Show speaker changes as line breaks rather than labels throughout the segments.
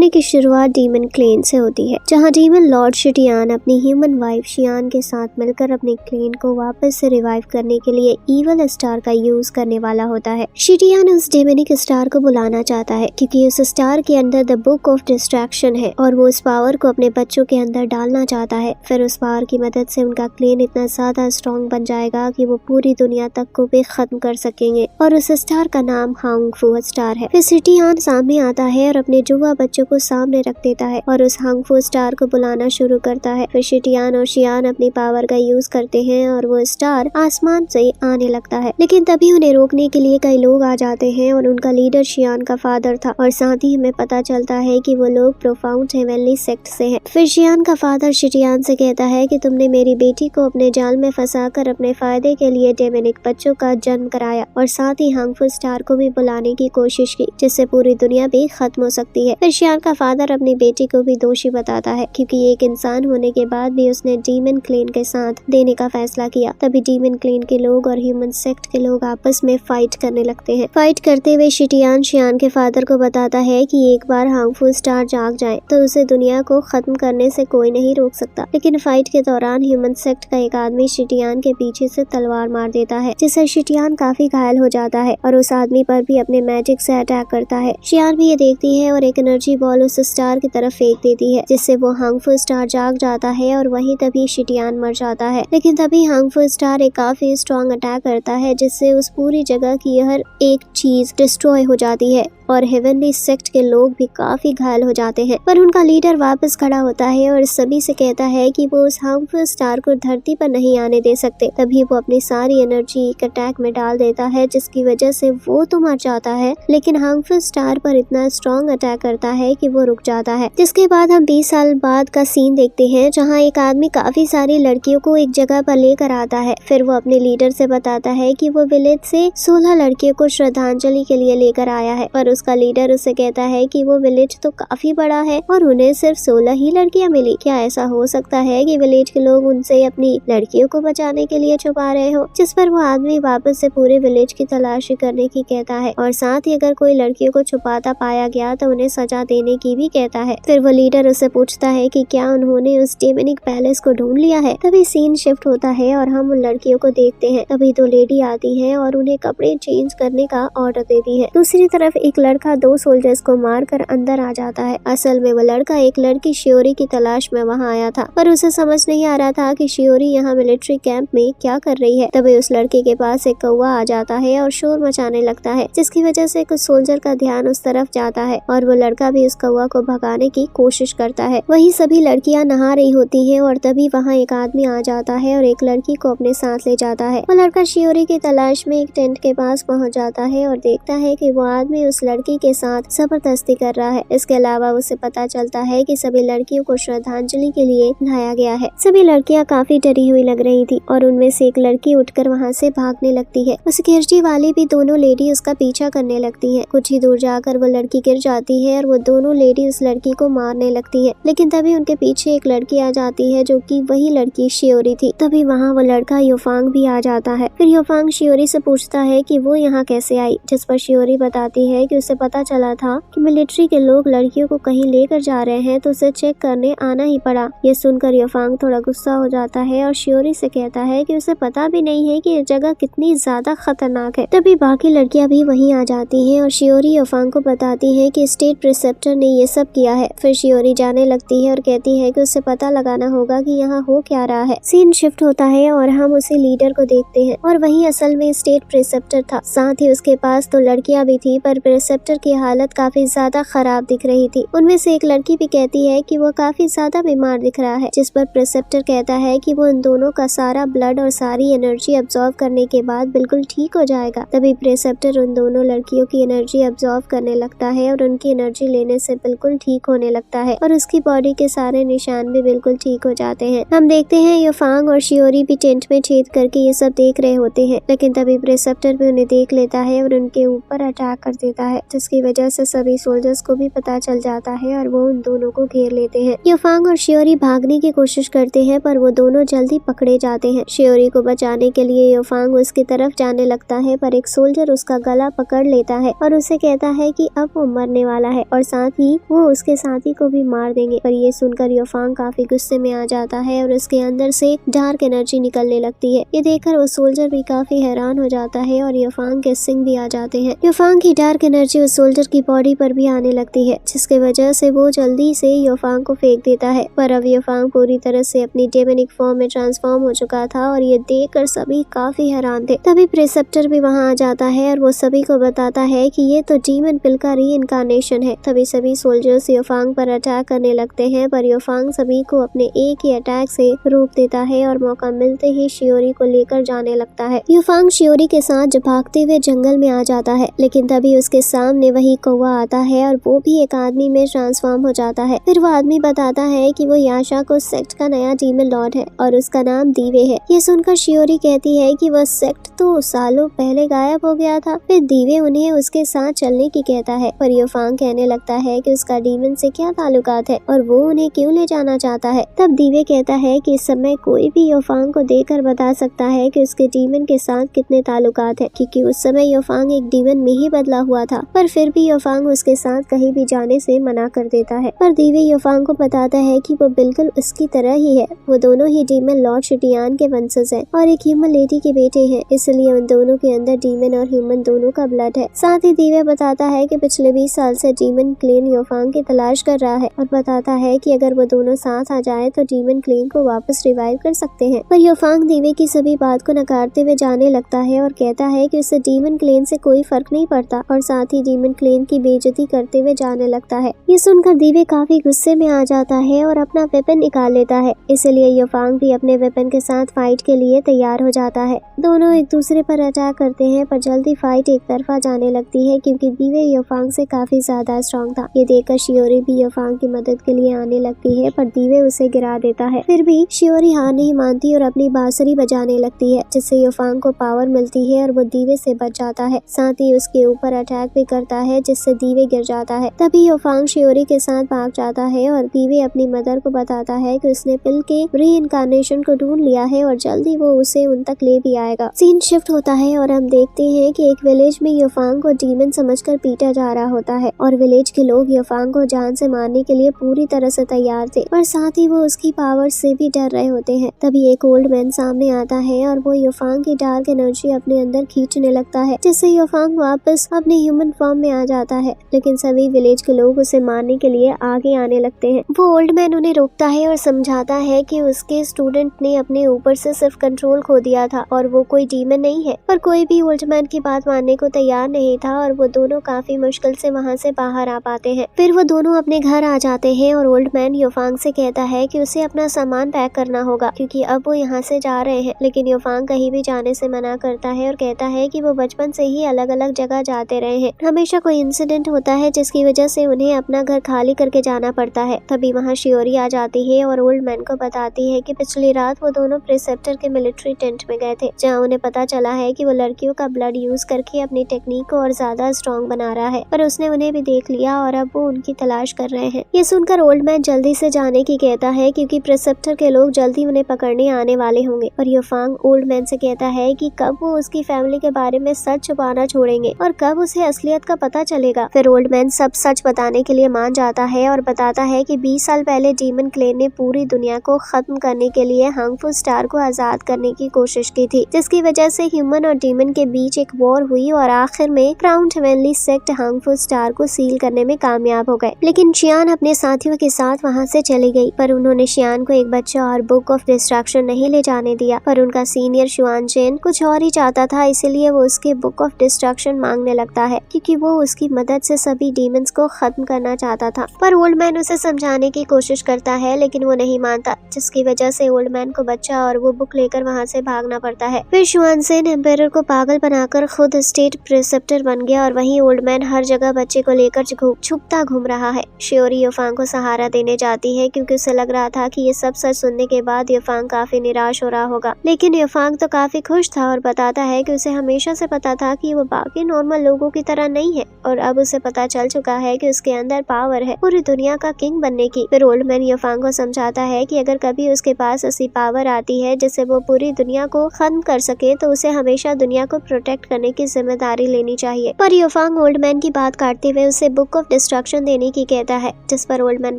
कहानी की शुरुआत डीमन क्लेन से होती है, जहां डीमन लॉर्ड शिटियान अपनी ह्यूमन वाइफ शियान के साथ मिलकर अपने क्लेन को वापस से रिवाइव करने के लिए ईवल स्टार का यूज करने वाला होता है। शिटियान उस डेमनिक स्टार को बुलाना चाहता है क्योंकि उस स्टार के अंदर द बुक ऑफ डिस्ट्रैक्शन है और वो उस पावर को अपने बच्चों के अंदर डालना चाहता है। फिर उस पावर की मदद से उनका क्लेन इतना ज्यादा स्ट्रॉन्ग बन जाएगा कि वो पूरी दुनिया तक को भी खत्म कर सकेंगे और उस स्टार का नाम हांग फू स्टार है। फिर शिटियान सामने आता है और अपने जुआ बच्चों को सामने रख देता है और उस हांग फू स्टार को बुलाना शुरू करता है। फिर शिटियान और शियान अपनी पावर का यूज करते हैं और वो स्टार आसमान से आने लगता है, लेकिन तभी उन्हें रोकने के लिए कई लोग आ जाते हैं और उनका लीडर शियान का फादर था और साथ ही हमें पता चलता है कि वो लोग प्रोफाउंड हेवनली सेक्ट से हैं। फिर शियान का फादर शिटियान से कहता है कि तुमने मेरी बेटी को अपने जाल में फंसाकर अपने फायदे के लिए डेमनिक बच्चों का जन्म कराया और साथ ही हांग फू स्टार को भी बुलाने की कोशिश की, जिससे पूरी दुनिया भी खत्म हो सकती है। फिर शियान का फादर अपनी बेटी को भी दोषी बताता है क्योंकि एक इंसान होने के बाद भी उसने डीमन क्लेन के साथ देने का फैसला किया। तभी डीमन क्लेन के लोग और ह्यूमन सेक्ट के लोग आपस में फाइट करने लगते हैं। फाइट करते हुए शिटियान शियान के फादर को बताता है कि एक बार हांग फू स्टार जाग जाए तो उसे दुनिया को खत्म करने से कोई नहीं रोक सकता। लेकिन फाइट के दौरान ह्यूमन सेक्ट का एक आदमी शिटियान के पीछे से तलवार मार देता है, जिससे शिटियान काफी घायल हो जाता है और उस आदमी पर भी अपने मैजिक से अटैक करता है। शियान भी ये देखती है और एक एनर्जी बॉल उस स्टार की तरफ फेंक देती है, जिससे वो हांग फू स्टार जाग जाता है और वहीं तभी शिटियान मर जाता है। लेकिन तभी हांग फू स्टार एक काफी स्ट्रॉन्ग अटैक करता है, जिससे उस पूरी जगह की हर एक चीज डिस्ट्रॉय हो जाती है और हेवनली सेक्ट के लोग भी काफी घायल हो जाते हैं। पर उनका लीडर वापस खड़ा होता है और सभी से कहता है कि वो उस हांग फू स्टार को धरती पर नहीं आने दे सकते। तभी वो अपनी सारी एनर्जी एक अटैक में डाल देता है, जिसकी वजह से वो तो मर जाता है, लेकिन हांग फू स्टार पर इतना स्ट्रॉन्ग अटैक करता है कि वो रुक जाता है। जिसके बाद हम 20 साल बाद का सीन देखते हैं, जहाँ एक आदमी काफी सारी लड़कियों को एक जगह पर लेकर आता है। फिर वो अपने लीडर से बताता है कि वो विलेज से 16 लड़कियों को श्रद्धांजलि के लिए लेकर आया है, पर उसका लीडर उससे कहता है कि वो विलेज तो काफी बड़ा है और उन्हें सिर्फ 16 ही लड़कियां मिली। क्या ऐसा हो सकता है कि विलेज के लोग उनसे अपनी लड़कियों को बचाने के लिए छुपा रहे हो? जिस पर वो आदमी वापस से पूरे विलेज की तलाशी करने की कहता है और साथ ही अगर कोई लड़कियों को छुपाता पाया गया तो उन्हें सजा देने की भी कहता है। फिर वो लीडर उससे पूछता है कि क्या उन्होंने उस डेमनिक पैलेस को ढूंढ लिया है। तभी सीन शिफ्ट होता है और हम उन लड़कियों को देखते हैं। तभी 2 लेडी आती है और उन्हें कपड़े चेंज करने का ऑर्डर देती है। दूसरी तरफ एक लड़का 2 सोल्जर्स को मारकर अंदर आ जाता है। असल में वो लड़का एक लड़की शियोरी की तलाश में वहाँ आया था, पर उसे समझ नहीं आ रहा था कि शियोरी यहाँ मिलिट्री कैंप में क्या कर रही है। तभी उस लड़के के पास एक कौवा आ जाता है और शोर मचाने लगता है, जिसकी वजह से कुछ सोल्जर का ध्यान उस तरफ जाता है और वो लड़का भी उस कौवा को भगाने की कोशिश करता है। वहीं सभी लड़कियां नहा रही होती हैं और तभी वहाँ एक आदमी आ जाता है और एक लड़की को अपने साथ ले जाता है। वो लड़का शियोरी की तलाश में एक टेंट के पास पहुँच जाता है और देखता है कि वो आदमी उस लड़की के साथ जबरदस्ती कर रहा है। इसके अलावा उसे पता चलता है कि सभी लड़कियों को श्रद्धांजलि के लिए लाया गया है। सभी लड़कियां काफी डरी हुई लग रही थी और उनमें से एक लड़की उठकर वहां से भागने लगती है। उस सिक्योरिटी वाली भी दोनों लेडी उसका पीछा करने लगती हैं। कुछ ही दूर जाकर वो लड़की गिर जाती है और वो दोनों लेडी उस लड़की को मारने लगती है, लेकिन तभी उनके पीछे एक लड़की आ जाती है जो कि वही लड़की शियोरी थी। तभी वहाँ वो लड़का योफांग भी आ जाता है। फिर योफांग शियोरी से पूछता है कि वो यहाँ कैसे आई, जिस पर शियोरी बताती है कि उसे पता चला था कि मिलिट्री के लोग लड़कियों को कहीं लेकर जा रहे हैं तो उसे चेक करने आना ही पड़ा। ये सुनकर योफांग थोड़ा गुस्सा हो जाता है और शियोरी से कहता है कि उसे पता भी नहीं है कि ये जगह कितनी ज्यादा खतरनाक है। तभी बाकी लड़कियां भी वहीं आ जाती हैं और शियोरी योफांग को बताती है कि स्टेट प्रिसेप्टर ने ये सब किया है। फिर शियोरी जाने लगती है और कहती है कि उसे पता लगाना होगा कि यहाँ हो क्या रहा है। सीन शिफ्ट होता है और हम उसी लीडर को देखते हैं और वही असल में स्टेट प्रिसेप्टर था। साथ ही उसके पास तो लड़कियां भी थी, पर प्रिसेप्टर की हालत काफी ज्यादा खराब दिख रही थी। उनमें से एक लड़की भी कहती है कि वो काफी ज्यादा बीमार दिख रहा है, जिस पर प्रिसेप्टर कहता है कि वो इन दोनों का सारा ब्लड और सारी एनर्जी अब्सॉर्ब करने के बाद बिल्कुल ठीक हो जाएगा। तभी प्रिसेप्टर उन दोनों लड़कियों की एनर्जी अब्सॉर्ब करने लगता है और उनकी एनर्जी लेने से बिल्कुल ठीक होने लगता है और उसकी बॉडी के सारे निशान भी बिल्कुल ठीक हो जाते हैं। हम देखते हैं योफांग और शियोरी भी टेंट में छेद करके ये सब देख रहे होते हैं, लेकिन तभी प्रिसेप्टर भी उन्हें देख लेता है और उनके ऊपर अटैक कर देता है। जिसकी वजह से सभी सोल्जर्स को भी पता चल जाता है और वो उन दोनों को घेर लेते हैं। युफांग और शियोरी भागने की कोशिश करते हैं पर वो दोनों जल्दी पकड़े जाते हैं। शियोरी को बचाने के लिए युफांग उसकी तरफ जाने लगता है पर एक सोल्जर उसका गला पकड़ लेता है और उसे कहता है कि अब वो मरने वाला है और साथ ही वो उसके साथी को भी मार देंगे। पर ये सुनकर युफांग काफी गुस्से में आ जाता है और उसके अंदर से डार्क एनर्जी निकलने लगती है। ये देखकर वो सोल्जर भी काफी हैरान हो जाता है और युफांग के सिंह भी आ जाते हैं। युफांग की डार्क एनर्जी उस सोल्जर की बॉडी पर भी आने लगती है जिसके वजह से वो जल्दी से युफांग को फेंक देता है। पर अब युफांग पूरी तरह से अपनी डेमनिक फॉर्म में ट्रांसफॉर्म हो चुका था और ये देखकर सभी काफी हैरान थे। तभी प्रिसेप्टर भी वहाँ आ जाता है और वो सभी को बताता है कि ये तो डीमन पिल का रीइंकार्नेशन है। तभी सभी सोल्जर्स युफांग पर अटैक करने लगते हैं पर युफांग सभी को अपने एक ही अटैक से रोक देता है और मौका मिलते ही शियोरी को लेकर जाने लगता है। युफांग शियोरी के साथ भागते हुए जंगल में आ जाता है लेकिन तभी उसके सामने वही कौवा आता है और वो भी एक आदमी में ट्रांसफॉर्म हो जाता है। फिर वो आदमी बताता है कि वो याशा को सेक्ट का नया डीमन लॉर्ड है और उसका नाम दीवे है। ये सुनकर शियोरी कहती है कि वह सेक्ट तो सालों पहले गायब हो गया था। फिर दीवे उन्हें उसके साथ चलने की कहता है पर युफांग कहने लगता है कि उसका डीमन से क्या ताल्लुकात है और वो उन्हें क्यों ले जाना चाहता है। तब दीवे कहता है कि इस समय कोई भी युफांग को देखकर बता सकता है कि उसके डीमन के साथ कितने ताल्लुकात है क्योंकि उस समय युफांग एक डीमन में ही बदला हुआ था। पर फिर भी युफांग उसके साथ कहीं भी जाने से मना कर देता है। पर दीवे युफांग को बताता है कि वो बिल्कुल उसकी तरह ही है। वो दोनों ही डीमन लॉर्ड शिटियान के वंशज हैं और एक ह्यूमन लेडी के बेटे हैं, इसलिए उन दोनों के अंदर डीमन और ह्यूमन दोनों का ब्लड है। साथ ही दीवे बताता है कि पिछले 20 साल से डीमन क्लेन युफांग की तलाश कर रहा है और बताता है कि अगर वो दोनों साथ आ जाए तो डीमन क्लेन को वापस रिवाइव कर सकते हैं। पर युफांग दीवे की सभी बात को नकारते हुए जाने लगता है और कहता है कि उससे डीमन क्लेन से कोई फर्क नहीं पड़ता और साथ ही डीमन क्लेन की बेइज्जती करते हुए जाने लगता है। ये सुनकर दीवे काफी गुस्से में आ जाता है और अपना वेपन निकाल लेता है, इसलिए युफांग भी अपने वेपन के साथ फाइट के लिए तैयार हो जाता है। दोनों एक दूसरे पर अटैक करते हैं पर जल्दी फाइट एक तरफा जाने लगती है क्योंकि दीवे युफांग से काफी ज्यादा स्ट्रॉन्ग था। ये देखकर शियोरी भी युफांग की मदद के लिए आने लगती है पर दीवे उसे गिरा देता है। फिर भी शियोरी हार नहीं मानती और अपनी बांसुरी बजाने लगती है जिससे युफांग को पावर मिलती है और वो दीवे से बच जाता है। साथ ही उसके ऊपर अटैक भी करता है जिससे दीवे गिर जाता है। तभी युफांग शियोरी के साथ भाग जाता है और दीवे अपनी मदर को बताता है कि उसने पिल के रीइंकार्नेशन को ढूंढ लिया है और जल्दी वो उसे उन तक ले भी आएगा। सीन शिफ्ट होता है और हम देखते हैं कि एक विलेज में युफांग को डीमन समझकर पीटा जा रहा होता है और विलेज के लोग युफांग को जान से मारने के लिए पूरी तरह से तैयार थे और साथ ही वो उसकी पावर से भी डर रहे होते हैं। तभी एक ओल्ड मैन सामने आता है और वो युफांग की डार्क एनर्जी अपने अंदर खींचने लगता है जिससे युफांग वापस अपने ह्यूमन फॉर्म में आ जाता है। लेकिन सभी विलेज के लोग उसे मारने के लिए आगे आने लगते हैं। वो ओल्ड मैन उन्हें रोकता है और समझाता है कि उसके स्टूडेंट ने अपने ऊपर से सिर्फ कंट्रोल खो दिया था और वो कोई डीमन नहीं है। पर कोई भी ओल्ड मैन की बात मानने को तैयार नहीं था और वो दोनों काफी मुश्किल से वहाँ से बाहर आ पाते हैं। फिर वो दोनों अपने घर आ जाते हैं और ओल्ड मैन युफांग से कहता है कि उसे अपना सामान पैक करना होगा क्योंकि अब वो यहाँ से जा रहे हैं। लेकिन युफांग कहीं भी जाने से मना करता है और कहता है कि वो बचपन से ही अलग अलग जगह जाते रहे हैं। हमेशा कोई इंसिडेंट होता है जिसकी वजह से उन्हें अपना घर खाली करके जाना पड़ता है। तभी वहाँ शियोरी आ जाती है और ओल्ड मैन को बताती है कि पिछली रात वो दोनों प्रिसेप्टर के मिलिट्री टेंट में गए थे जहाँ उन्हें पता चला है कि वो लड़कियों का ब्लड यूज करके अपनी टेक्निक को और ज्यादा स्ट्रॉन्ग बना रहा है। पर उसने उन्हें भी देख लिया और अब वो उनकी तलाश कर रहे हैं। ये सुनकर ओल्ड मैन जल्दी से जाने की कहता है क्योंकि प्रिसेप्टर के लोग जल्दी उन्हें पकड़ने आने वाले होंगे। और युफांग ओल्ड मैन से कहता है कि कब वो उसकी फैमिली के बारे में सच छुपाना छोड़ेंगे और कब उसे असलियत का पता चलेगा। फिर ओल्ड मैन सब सच बताने के लिए मान जाता है और बताता है कि 20 साल पहले डीमन क्लेन ने पूरी दुनिया को खत्म करने के लिए हांगफू स्टार को आजाद करने की कोशिश की थी, जिसकी वजह से ह्यूमन और डीमन के बीच एक वॉर हुई और आखिर में क्राउन हेवनली सेक्ट हांगफू स्टार को सील करने में कामयाब हो गए। लेकिन शियान अपने साथियों के साथ वहां से चली गई पर उन्होंने शियान को एक बच्चा और बुक ऑफ डिस्ट्रक्शन नहीं ले जाने दिया। पर उनका सीनियर शुआन चेन कुछ और ही चाहता था, इसीलिए वो उसके बुक ऑफ डिस्ट्रक्शन मांगने लगता है क्योंकि वो उसकी मदद से सभी डीमंस को खत्म करना चाहता था। पर ओल्ड मैन उसे समझाने की कोशिश करता है लेकिन वो नहीं मानता, जिसकी वजह से ओल्ड मैन को बच्चा और वो बुक लेकर वहाँ से भागना पड़ता है। फिर शुआन सेन एम्पायर को पागल बनाकर खुद स्टेट प्रिसेप्टर बन गया और वहीं ओल्ड मैन हर जगह बच्चे को लेकर छुपता घूम रहा है। शियोरी युफांग को सहारा देने जाती है क्योंकि उसे लग रहा था कि ये सब सच सुनने के बाद युफांग काफी निराश हो रहा होगा। लेकिन युफांग तो काफी खुश था और बताता है कि उसे हमेशा से पता था कि वो बाकी नॉर्मल लोगों की तरह मैन नहीं है और अब उसे पता चल चुका है कि उसके अंदर पावर है पूरी दुनिया का किंग बनने की। फिर ओल्ड मैन युफांग को समझाता है कि अगर कभी उसके पास ऐसी पावर आती है जिससे वो पूरी दुनिया को खत्म कर सके तो उसे हमेशा दुनिया को प्रोटेक्ट करने की जिम्मेदारी लेनी चाहिए। पर युफांग ओल्ड मैन की बात काटते हुए उसे बुक ऑफ डिस्ट्रक्शन देने की कहता है, जिस पर ओल्ड मैन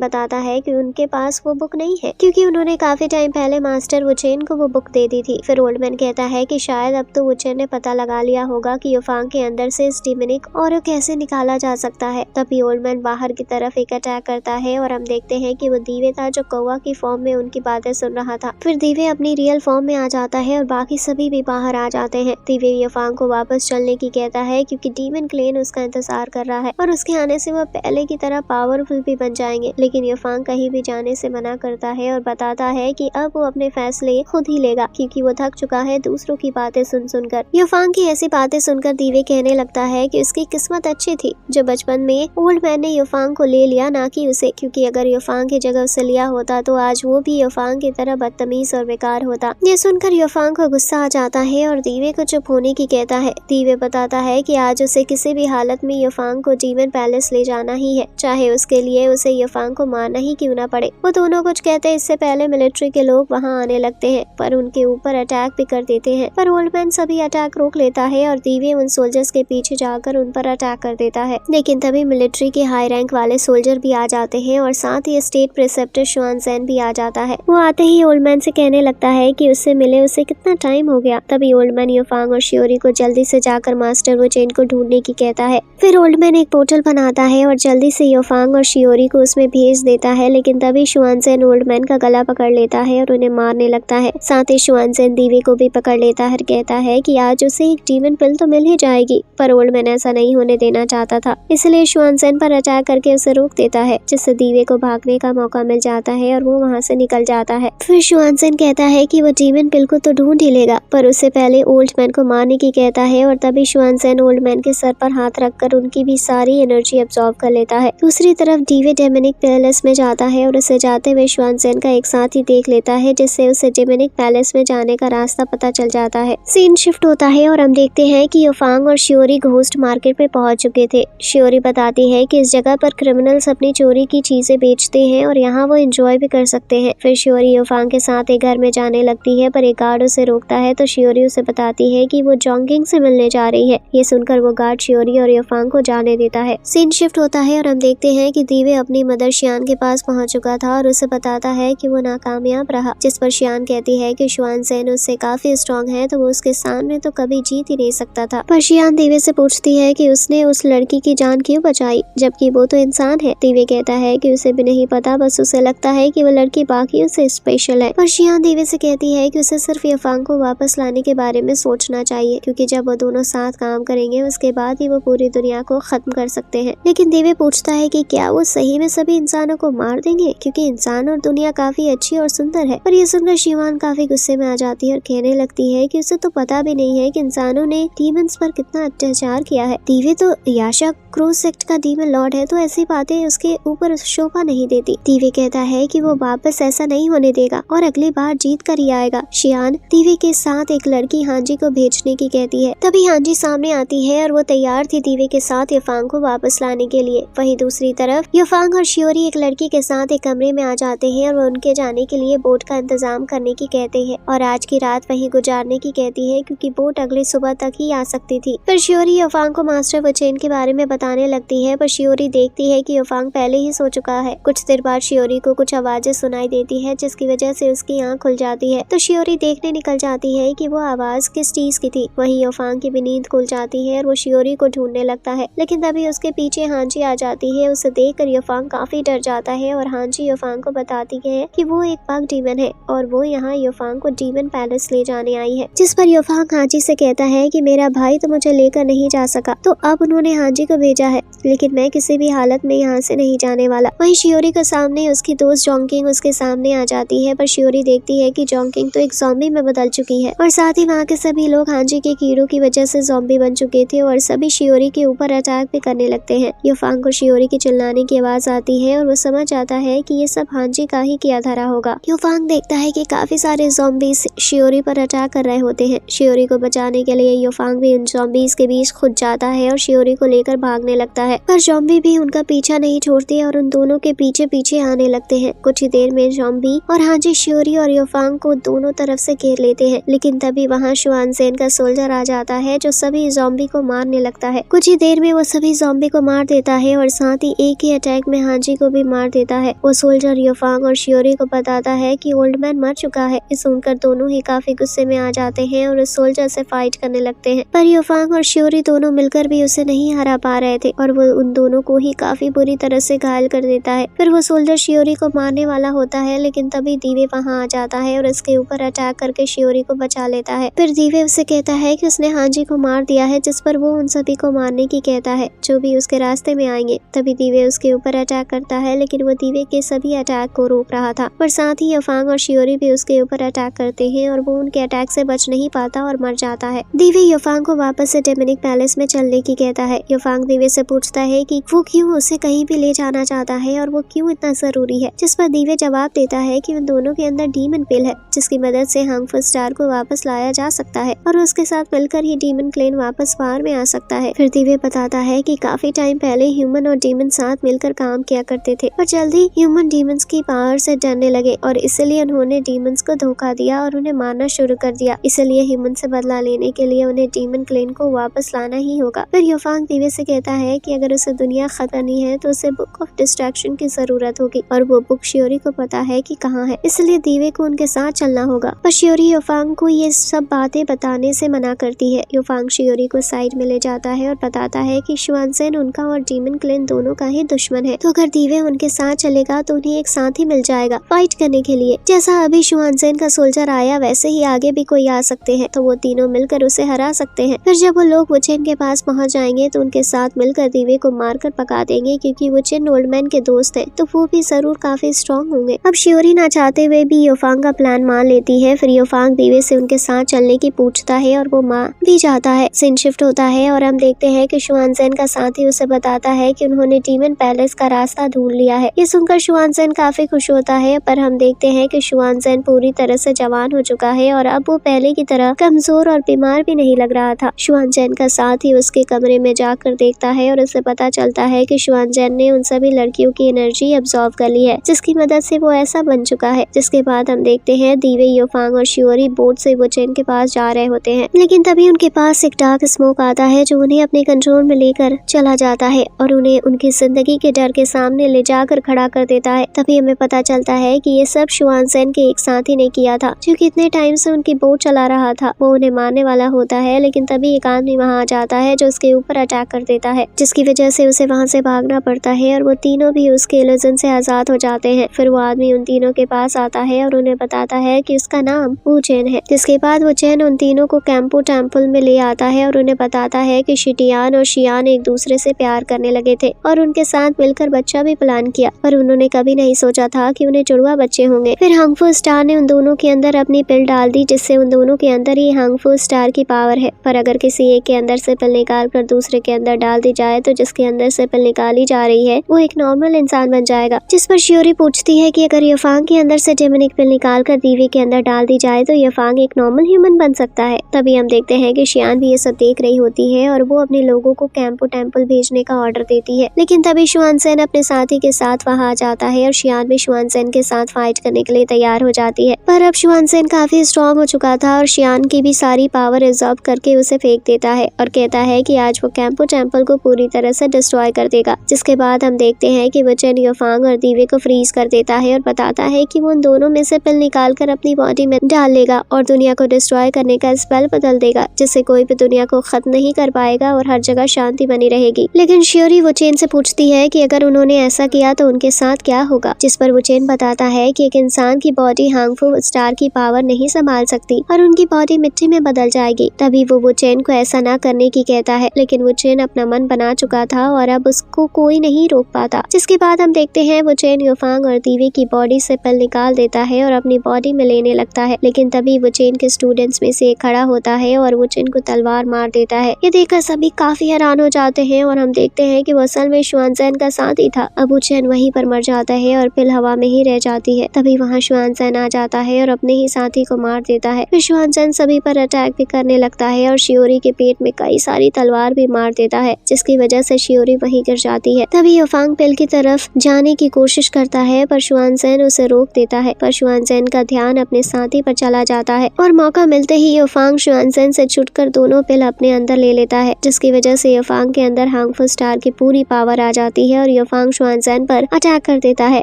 बताता है कि उनके पास वो बुक नहीं है क्योंकि उन्होंने काफी टाइम पहले मास्टर वुचेन को वो बुक दे दी थी। फिर ओल्ड मैन कहता है कि शायद अब तो वुचेन ने पता लगा लिया होगा कि युफांग के अंदर से इस डिमोनिक और कैसे निकाला जा सकता है। तभी ओल्ड मैन बाहर की तरफ एक अटैक करता है और हम देखते हैं कि वो दीवे था जो कौवा की फॉर्म में उनकी बातें सुन रहा था। फिर दीवे अपनी रियल फॉर्म में आ जाता है और बाकी सभी भी बाहर आ जाते हैं। दीवे युफांग को वापस चलने की कहता है क्योंकि डीमन क्लेन उसका इंतजार कर रहा है और उसके आने से वो पहले की तरह पावरफुल भी बन जाएंगे। लेकिन युफांग कहीं भी जाने से मना करता है और बताता है कि अब वो अपने फैसले खुद ही लेगा क्योंकि वो थक चुका है दूसरों की बातें सुन सुनकर। युफांग की ऐसी बातें सुनकर दीवे कहने लगता है कि उसकी किस्मत अच्छी थी जो बचपन में ओल्ड मैन ने युफांग को ले लिया, ना कि उसे, क्योंकि अगर युफांग की जगह उसे लिया होता तो आज वो भी युफांग की तरह बदतमीज और बेकार होता। ये सुनकर युफांग को गुस्सा आ जाता है और दीवे को चुप होने की कहता है। दीवे बताता है कि आज उसे किसी भी हालत में युफांग को डीमन पैलेस ले जाना ही है, चाहे उसके लिए उसे युफांग को मारना ही क्यों ना पड़े। वो दोनों कुछ कहते इससे पहले मिलिट्री के लोग वहाँ आने लगते हैं पर उनके ऊपर अटैक भी कर देते हैं, पर ओल्ड मैन सभी अटैक रोक लेता है और दीवे उन सोल्जर्स के पीछे जाकर उन पर अटैक कर देता है। लेकिन तभी मिलिट्री के हाई रैंक वाले सोल्जर भी आ जाते हैं और साथ ही स्टेट प्रिसेप्टर शुआन ज़ेन भी आ जाता है। वो आते ही ओल्ड मैन से कहने लगता है कि उससे मिले उसे कितना टाइम हो गया। तभी ओल्ड मैन युफांग और शियोरी को जल्दी से जाकर मास्टर वुचेन को ढूंढने की कहता है। फिर ओल्ड मैन एक पोर्टल बनाता है और जल्दी से युफांग और शियोरी को उसमें भेज देता है। लेकिन तभी शुआन ज़ेन ओल्ड मैन का गला पकड़ लेता है और उन्हें मारने लगता है। साथ ही शुआन ज़ेन दीवे को भी पकड़ लेता है और कहता है कि आज उसे एक डीमन पिल तो मिल ही जाएगी, पर ओल्ड मैन ऐसा नहीं होने देना चाहता था, इसलिए शुआन ज़ेन पर अटैक करके उसे रोक देता है, जिससे दीवे को भागने का मौका मिल जाता है और वो वहाँ से निकल जाता है। फिर शुआन ज़ेन कहता है कि वो डीमन पिल को तो ढूंढ ही लेगा, पर उससे पहले ओल्ड मैन को मारने की कहता है और तभी शुआन ज़ेन ओल्ड मैन के सर पर हाथ रखकर उनकी भी सारी एनर्जी अब्सॉर्ब कर लेता है। दूसरी तरफ डीवे डेमोनिक पैलेस में जाता है और उसे जाते हुए शुआन ज़ेन का एक साथी देख लेता है, जिससे उसे डेमोनिक पैलेस में जाने का रास्ता पता चल जाता है। सीन शिफ्ट होता है और हम देखते हैं कि युफांग और शियोरी घोस्ट मार्केट पे पहुंच चुके थे। शियोरी बताती है कि इस जगह पर क्रिमिनल्स अपनी चोरी की चीजें बेचते हैं और यहाँ वो एंजॉय भी कर सकते हैं। फिर शियोरी युफांग के साथ एक घर में जाने लगती है, पर एक गार्ड उसे रोकता है तो शियोरी उसे बताती है कि वो जोंगिंग से मिलने जा रही है। ये सुनकर वो गार्ड शियोरी और युफांग को जाने देता है। सीन शिफ्ट होता है और हम देखते हैं कि दीवे अपनी मदर शियान के पास पहुंच चुका था और उसे बताता है कि वो नाकामयाब रहा, जिस पर शियान कहती है कि शुआन ज़ेन उससे काफी स्ट्रॉन्ग है तो वो उसके सामने तो कभी जीत ही नहीं सकता था। पर शियान दीवे से पूछती है कि उसने उस लड़की की जान क्यों बचाई जबकि वो तो इंसान है। दीवे कहता है कि उसे भी नहीं पता, बस उसे लगता है कि वो लड़की बाकियों से स्पेशल है। पर शियान दीवे से कहती है कि उसे सिर्फ युफांग को वापस लाने के बारे में सोचना चाहिए, क्योंकि जब वो दोनों साथ काम करेंगे उसके बाद ही वो पूरी दुनिया को खत्म कर सकते हैं। लेकिन दीवे पूछता है कि क्या वो सही में सभी इंसानों को मार देंगे, क्योंकि इंसान और दुनिया काफी अच्छी और सुंदर है। पर ये सुनकर शिवान काफी गुस्से में आ जाती है और कहने लगती है कि उसे तो पता भी नहीं है कि इंसानों ने डीमंस पर कितना अत्याचार किया है। दीवे तो याशा क्रोस सेक्ट का डीमन लॉर्ड है, तो ऐसी बातें उसके ऊपर शोभा नहीं देती। दीवे कहता है कि वो वापस ऐसा नहीं होने देगा और अगली बार जीत कर ही आएगा। शियान दीवे के साथ एक लड़की हांजी को भेजने की कहती है। तभी हांजी सामने आती है और वो तैयार थी दीवे के साथ युफांग को वापस लाने के लिए। वहीं दूसरी तरफ युफांग और शियोरी एक लड़की के साथ एक कमरे में आ जाते हैं और वो उनके जाने के लिए बोट का इंतजाम करने की कहते हैं और आज की रात वहीं गुजारने की कहती है, क्योंकि बोट अगली सुबह तक ही आ सकती थी। फिर शियोरी युफांग को मास्टर वुचेन के बारे में बताने लगती है, पर शियोरी देखती है कि युफांग पहले ही सो चुका है। कुछ देर बाद शियोरी को कुछ आवाजें सुनाई देती है, जिसकी वजह से उसकी आंख खुल जाती है। तो शियोरी देखने निकल जाती है कि वो आवाज किस चीज की थी। वहीं युफांग की भी नींद खुल जाती है और वो शियोरी को ढूंढने लगता है, लेकिन तभी उसके पीछे हांजी आ जाती है। उसे देखकर युफांग काफी डर जाता है और हांजी युफांग को बताती है कि वो एक पग डीमन है और वो यहाँ युफांग को डीमन पैलेस ले जाने आई है। जिस पर युफांग हांजी से कहता है कि मेरा भाई तो मुझे लेकर नहीं जा सका, तो अब उन्होंने हांजी को भेजा है, लेकिन मैं किसी भी हालत में यहाँ से नहीं जाने वाला। वहीं शियोरी के सामने उसकी दोस्त जोंकिंग उसके सामने आ जाती है, पर शियोरी देखती है कि जोंकिंग तो एक ज़ॉम्बी में बदल चुकी है और साथ ही वहाँ के सभी लोग हांजी के कीड़ों की वजह से ज़ॉम्बी बन चुके थे और सभी शियोरी के ऊपर अटैक भी करने लगते हैं। युफांग को शियोरी की चिल्लाने की आवाज आती है और वो समझ आता है कि ये सब हांजी का ही किया धरा होगा। युफांग देखता है कि काफी सारे ज़ॉम्बीज शियोरी पर अटैक कर रहे होते हैं। शियोरी को बचाने के लिए युफांग भी उन ज़ॉम्बीज के बीच खुद जाता है और शियोरी को लेकर भागने लगता है, पर ज़ॉम्बी भी उनका पीछा नहीं छोड़ती है और उन दोनों के पीछे पीछे आने लगते हैं। कुछ ही देर में ज़ॉम्बी और हाजी शियोरी और योफांग को दोनों तरफ से घेर लेते हैं, लेकिन तभी वहाँ शुआनसेन का सोल्जर आ जाता है जो सभी ज़ॉम्बी को मारने लगता है। कुछ ही देर में वो सभी ज़ॉम्बी को मार देता है और साथ ही एक ही अटैक में हाजी को भी मार देता है। वो सोल्जर योफांग और शियोरी को बताता है कि ओल्ड मैन मर चुका है। ये सुनकर दोनों ही काफी गुस्से में आ जाते हैं और उस सोल्जर से फाइट करने लगते हैं, पर योफांग और शियोरी दोनों मिलकर भी उसे नहीं हरा पा रहे थे और वो उन दोनों को ही काफी बुरी तरह से घायल कर देता है। फिर वो सोल्जर शियोरी को मारने वाला होता है, लेकिन तभी दीवे वहाँ आ जाता है और उसके ऊपर अटैक करके शियोरी को बचा लेता है। फिर दीवे उसे कहता है कि उसने हाजी को मार दिया है, जिस पर वो उन सभी को मारने की कहता है जो भी उसके रास्ते में आएंगे। तभी दीवे उसके ऊपर अटैक करता है, लेकिन वो दीवे के सभी अटैक को रोक रहा था, पर साथ ही योफांग और शियोरी भी उसके ऊपर अटैक करते हैं और वो उनके अटैक से बच नहीं पाता और मर जाता है। दीवे योफांग को वापस से डेमोनिक पैलेस में चलने की कहता है। योफांग दीवे से पूछता है कि वो क्यों उसे कहीं भी ले जाना चाहता है और वो क्यों इतना जरूरी है, जिस पर दीवे जवाब देता है कि उन दोनों के अंदर डीमन पिल है, जिसकी मदद से हार्मफुल स्टार को वापस लाया जा सकता है और उसके साथ मिलकर ही डीमन क्लेन वापस पावर में आ सकता है। फिर दीवे बताता है कि काफी टाइम पहले ह्यूमन और डीमन साथ मिलकर काम किया करते थे, पर जल्दी ह्यूमन डीमंस की पावर से डरने लगे और इसलिए उन्होंने डीमंस को धोखा दिया और उन्हें मारना शुरू कर दिया। इसलिए ह्यूमन से बदला लेने के लिए उन्हें डीमन क्लेन को वापस लाना ही होगा। फिर योफांग दीवे से कहता है कि अगर उसे दुनिया खत्म करनी है तो उसे बुक ऑफ डिस्ट्रैक्शन की जरूरत होगी और वो बुक शियोरी को पता है कि कहाँ है, इसलिए दीवे को उनके साथ चलना होगा। पर शियोरी योफांग को ये सब बातें बताने से मना करती है। योफांग शियोरी को साइड में ले जाता है और बताता है कि शुआनसेन उनका और डीमन क्लेन दोनों का ही दुश्मन है, तो अगर दीवे उनके साथ चलेगा तो उन्हें एक साथ ही मिल जाएगा फाइट करने के लिए। जैसा अभी शुआनसेन का सोल्जर आया वैसे ही आगे भी कोई आ सकते हैं, तो वो तीनों मिलकर उसे हरा सकते हैं। फिर जब वो लोग वुचेन के पास पहुंच जाएंगे तो उनके साथ मिलकर दीवे को मारकर पका देंगे, क्योंकि वुचेन ओल्ड मैन के दोस्त हैं, तो वो भी जरूर काफी स्ट्रॉन्ग होंगे। अब शियोरी ना चाहते हुए भी योफांग का प्लान मान लेती है। फिर योफांग दीवे से उनके साथ चलने की पूछता है और वो मान भी जाता है। सीन शिफ्ट होता है और हम देखते हैं कि शुआनसेन का साथी उसे बताता है कि उन्होंने डीमन पैलेस का रास्ता ढूंढ लिया है। ये सुनकर शुआनसेन काफी खुश होता है, पर हम देखते हैं कि शुआनसेन पूरी तरह से जवान हो चुका है और अब वो पहले की तरह कमजोर और बीमार भी नहीं लग रहा था। शुआनसेन का साथी उसके कमरे में जाकर देखता है और उसे पता चलता है कि शुआनसेन ने उन सभी लड़कियों की एनर्जी अब्सॉर्ब कर ली है, जिसकी मदद से वो ऐसा बन चुका है। जिसके बाद हम देखते हैं दीवे, योफांग और शियोरी बोट से वुचेन के पास जा रहे होते हैं, लेकिन तभी उनके पास एक डार्क स्मोक आता है जो उन्हें अपने कंट्रोल में लेकर चला जाता है और उन्हें उनकी जिंदगी के डर के सामने ले जाकर खड़ा कर देता है। तभी हमें पता चलता है कि ये सब शुआनसेन के एक साथी ने किया था, जो कि इतने टाइम से उनकी बोट चला रहा था। वो उन्हें मारने वाला होता है, लेकिन तभी एक आदमी वहाँ आ जाता है जो उसके ऊपर अटैक कर देता है, जिसकी वजह से उसे वहाँ से भागना पड़ता है और वो तीनों भी उसके इल्यूजन से आजाद हो जाते हैं। फिर वो आदमी उन तीनों के पास आता है और उन्हें बताता है कि उसका नाम वुचेन है। जिसके बाद वुचेन उन तीनों को कैंपो टेम्पल में ले आता है और उन्हें बताता है कि शिटियान और शियान एक दूसरे से प्यार करने लगे थे और उनके साथ मिलकर बच्चा भी प्लान किया, पर उन्होंने कभी नहीं सोचा था कि उन्हें जुड़वा बच्चे होंगे। फिर हार्मफुल स्टार ने उन दोनों के अंदर अपनी पिल डाल दी, जिससे उन दोनों के अंदर ही हार्मफुल स्टार की पावर है। पर अगर किसी एक के अंदर से पिल निकाल कर दूसरे के अंदर डाल दी जाए तो जिसके अंदर से पिल निकाली जा रही है वो एक नॉर्मल इंसान बन जाएगा। जिस पर शियोरी पूछती है कि अगर योफांग के अंदर से डेमोनिक पिल निकाल कर दीवे के अंदर डाल दी जाए तो योफांग एक नॉर्मल ह्यूमन बन सकता है। तभी हम देखते हैं कि शियान भी ये सब देख रही होती है और वो अपने लोगों को कैंपो टेम्पल भेजने का ऑर्डर देती है, लेकिन तभी शुआनसेन अपने साथी के साथ वहाँ आ जाता है और शियान भी शुआनसेन के साथ फाइट करने के लिए तैयार हो जाती है। पर अब शुआनसेन काफी स्ट्रॉन्ग हो चुका था और शियान की भी सारी पावर एब्जॉर्ब करके उसे फेंक देता है और कहता है कि आज वो कैंपो टेम्पल को पूरी तरह से डिस्ट्रॉय कर देगा। जिसके बाद हम देखते हैं कि वुचेन योफांग और दीवे को फ्रीज कर देता है और बताता है कि वो उन दोनों में से पिल निकाल कर अपनी बॉडी में डाल लेगा और दुनिया को डिस्ट्रॉय करने का स्पेल बदल देगा, जिससे कोई भी दुनिया को खत्म नहीं कर पाएगा और हर जगह शांति बनी रहेगी। लेकिन शियोरी वुचेन से पूछती है कि अगर उन्होंने ऐसा किया तो उनके साथ क्या होगा। जिस पर वुचेन बताता है कि एक इंसान की बॉडी हार्मफुल स्टार की पावर नहीं संभाल सकती और उनकी बॉडी मिट्टी में बदल जाएगी। तभी वो वुचेन को ऐसा ना करने की कहता है, लेकिन वुचेन अपना मन बना चुका था और अब उसको कोई नहीं रोक पाता। जिसके बाद हम देखते हैं वुचेन योफांग और दीवे की बॉडी से पिल निकाल देता है और अपनी बॉडी में लेने लगता है, लेकिन तभी वुचेन के स्टूडेंट्स में से एक खड़ा होता है और वुचेन को तलवार मार देता है। ये देखकर सभी काफी हैरान हो जाते हैं और हम देखते हैं कि वो असल में शुआनसेन का साथी था। अब वुचेन वहीं पर मर जाता है और पिल हवा में ही रह जाती है। तभी वहाँ शुआनसेन आ जाता है और अपने ही साथी को मार देता है। फिर शुआनसेन सभी पर अटैक भी करने लगता है और शियोरी के पेट में कई सारी तलवार भी मार देता है, जिसकी वजह से शियोरी वहीं गिर जाती है। तभी युफांग पेल की तरफ जाने की कोशिश करता है पर शुआनज़ेन उसे रोक देता है, पर शुआनज़ेन का ध्यान अपने साथी पर चला जाता है और मौका मिलते ही युफांग शुआनज़ेन से छुटकर दोनों पेल अपने अंदर ले लेता है, जिसकी वजह से युफांग के अंदर हार्मफुल स्टार की पूरी पावर आ जाती है और युफांग शुआनज़ेन पर अटैक कर देता है।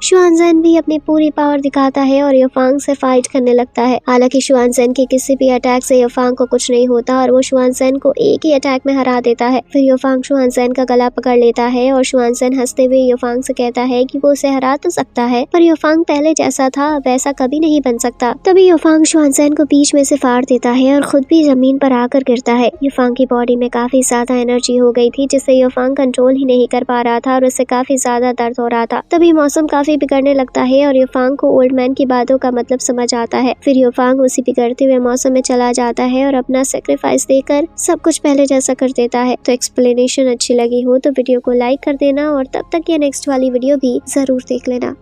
शुआनज़ेन भी अपनी पूरी पावर दिखाता है और युफांग से फाइट करने लगता है। हालांकि शुआनज़ेन के किसी भी अटैक से युफांग को कुछ नहीं होता और वो शुआनज़ेन को एक ही अटैक में हरा देता है। फिर युफांग शुआनज़ेन का गला पकड़ लेता है और शुआनज़ेन हंसते हुए युफांग से कहता है कि वो उसे हरा तो सकता है, पर युफांग पहले जैसा था वैसा कभी नहीं बन सकता। तभी युफांग शुआनज़ेन को बीच में से फाड़ देता है और खुद भी जमीन पर आकर गिरता है। युफांग की बॉडी में काफी ज्यादा एनर्जी हो गई थी, जिससे युफांग कंट्रोल ही नहीं कर पा रहा था और उसे काफी ज्यादा दर्द हो रहा था। तभी मौसम काफी बिगड़ने लगता है और युफांग को ओल्ड मैन की बातों का मतलब समझ आता है। फिर युफांग उसी बिगड़ते हुए मौसम में चला जाता है और अपना सेक्रीफाइस देकर सब कुछ पहले जैसा कर देता है। तो एक्सप्लेनेशन अच्छी लगी हो तो वीडियो को लाइक कर देना और तब तक ये नेक्स्ट वाली वीडियो भी जरूर देख लेना।